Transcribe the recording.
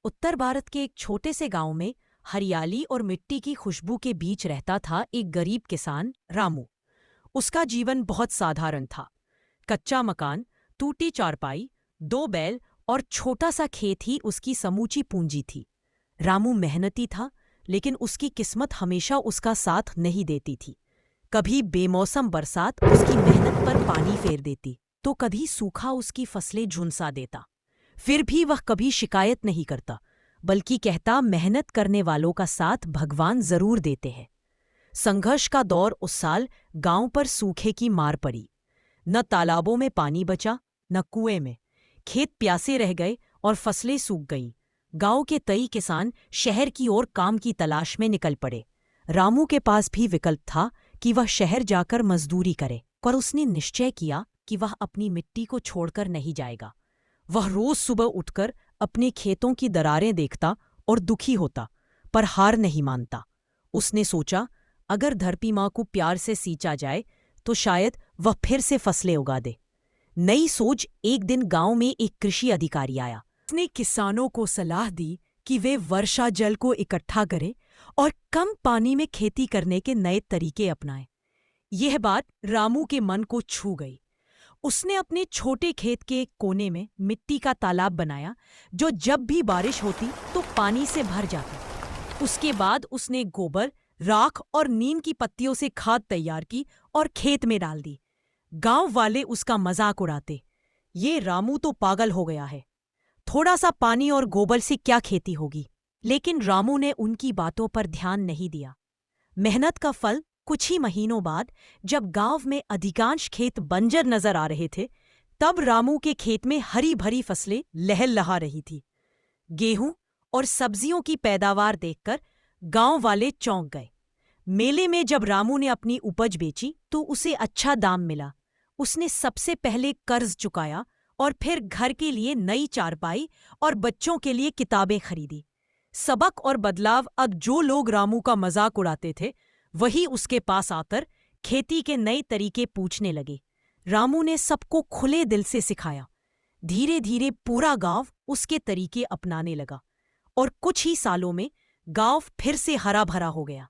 उत्तर भारत के एक छोटे से गांव में हरियाली और मिट्टी की खुशबू के बीच रहता था एक गरीब किसान रामू। उसका जीवन बहुत साधारण था। कच्चा मकान, टूटी चारपाई, दो बैल और छोटा सा खेत ही उसकी समूची पूंजी थी। रामू मेहनती था, लेकिन उसकी किस्मत हमेशा उसका साथ नहीं देती थी। कभी बेमौसम बरसात उसकी मेहनत पर पानी फेर देती, तो कभी सूखा उसकी फसलें झुनसा देता। फिर भी वह कभी शिकायत नहीं करता, बल्कि कहता, मेहनत करने वालों का साथ भगवान जरूर देते हैं। संघर्ष का दौर उस साल गांव पर सूखे की मार पड़ी। न तालाबों में पानी बचा, न कुएं में। खेत प्यासे रह गए और फसलें सूख गईं। गांव के कई किसान शहर की ओर काम की तलाश में निकल पड़े। रामू के पास भी विकल्प था कि वह शहर जाकर मजदूरी करे, पर उसने निश्चय किया कि वह अपनी मिट्टी को छोड़कर नहीं जाएगा। वह रोज सुबह उठकर अपने खेतों की दरारें देखता और दुखी होता, पर हार नहीं मानता। उसने सोचा, अगर धरती माँ को प्यार से सींचा जाए तो शायद वह फिर से फसलें उगा दे। नई सोच। एक दिन गांव में एक कृषि अधिकारी आया। उसने किसानों को सलाह दी कि वे वर्षा जल को इकट्ठा करें और कम पानी में खेती करने के नए तरीके अपनाएं। यह बात रामू के मन को छू गई। उसने अपने छोटे खेत के एक कोने में मिट्टी का तालाब बनाया, जो जब भी बारिश होती तो पानी से भर जाता। उसके बाद उसने गोबर, राख और नीम की पत्तियों से खाद तैयार की और खेत में डाल दी। गांव वाले उसका मजाक उड़ाते, ये रामू तो पागल हो गया है, थोड़ा सा पानी और गोबर से क्या खेती होगी। लेकिन रामू ने उनकी बातों पर ध्यान नहीं दिया। मेहनत का फल कुछ ही महीनों बाद, जब गांव में अधिकांश खेत बंजर नजर आ रहे थे, तब रामू के खेत में हरी भरी फसलें लहलहा रही थी। गेहूं और सब्जियों की पैदावार देखकर गांव वाले चौंक गए। मेले में जब रामू ने अपनी उपज बेची तो उसे अच्छा दाम मिला। उसने सबसे पहले कर्ज चुकाया और फिर घर के लिए नई चारपाई और बच्चों के लिए किताबें खरीदी। सबक और बदलाव। अब जो लोग रामू का मजाक उड़ाते थे, वही उसके पास आकर खेती के नए तरीके पूछने लगे। रामू ने सबको खुले दिल से सिखाया। धीरे धीरे पूरा गांव उसके तरीके अपनाने लगा और कुछ ही सालों में गांव फिर से हरा भरा हो गया।